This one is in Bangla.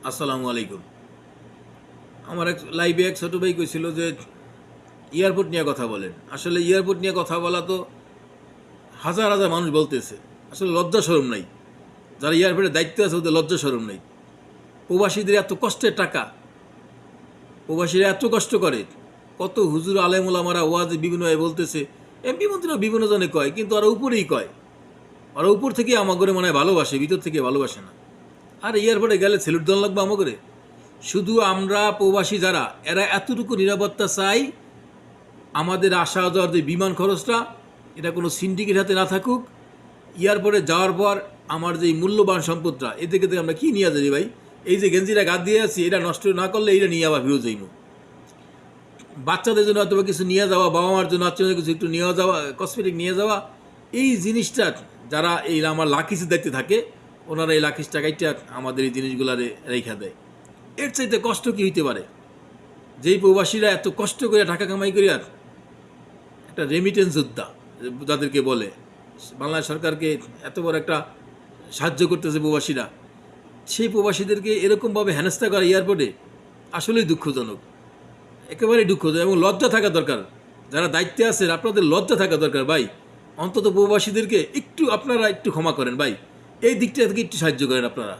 আসসালামু আলাইকুম। আমার এক লাইভে এক ছোটো ভাই কইছিল যে এয়ারপোর্ট নিয়ে কথা বলেন। আসলে এয়ারপোর্ট নিয়ে কথা বলা তো হাজার হাজার মানুষ বলতেছে, আসলে লজ্জা শরম নাই। যারা এয়ারপোর্টের দায়িত্ব আছে ওদের লজ্জা শরম নাই। প্রবাসীদের এত কষ্টের টাকা, প্রবাসীরা এত কষ্ট করে, কত হুজুর আলেমুলামারা ওয়াজে বিভিন্নভাবে বলতেছে, এমপি মন্ত্রীরা বিভিন্ন জনে কয়, কিন্তু ওরা উপরেই কয়। ওরা উপর থেকে আমাগরে মনে হয় ভালোবাসে, ভিতর থেকে ভালোবাসে না। আর এয়ারপোর্টে গেলে সেলুট দেওয়া লাগবে আমাগরে। শুধু আমরা প্রবাসী যারা, এরা এতটুকু নিরাপত্তা চাই, আমাদের আসা যাওয়ার যে বিমান খরচটা, এটা কোনো সিন্ডিকেট হাতে না থাকুক। এয়ারপোর্টে যাওয়ার পর আমার যে মূল্যবান সম্পদটা, এ থেকে আমরা কী নিয়ে যাই ভাই? এই যে গেঞ্জিটা গাদ দিয়ে আছি, এটা নষ্ট না করলে এটা নিয়ে আবার ফিরত যাইব। বাচ্চাদের জন্য অথবা কিছু নিয়ে যাওয়া, বাবা মার জন্য আত্মীয় কিছু একটু নিয়ে যাওয়া, কসমেটিক নিয়ে যাওয়া, এই জিনিসটা যারা এই আমার লাখিস দেখতে থাকে, ওনারা এই লাখিস টাকাইটা আমাদের এই জিনিসগুলা রেখা দেয়। এর চাইতে কষ্ট কি হইতে পারে? যেই প্রবাসীরা এত কষ্ট করে টাকা কামাই করি, আর একটা রেমিটেন্স যোদ্ধা যাদেরকে বলে, বাংলাদেশ সরকারকে এত বড় একটা সাহায্য করতেছে প্রবাসীরা, সেই প্রবাসীদেরকে এরকমভাবে হেনস্থা করা এয়ারপোর্টে আসলেই দুঃখজনক, একেবারেই দুঃখজনক। এবং লজ্জা থাকা দরকার, যারা দায়িত্বে আছেন আপনাদের লজ্জা থাকা দরকার ভাই। অন্তত প্রবাসীদেরকে একটু আপনারা একটু ক্ষমা করেন ভাই, এই দিকটা থেকে একটু সাহায্য করেন আপনারা।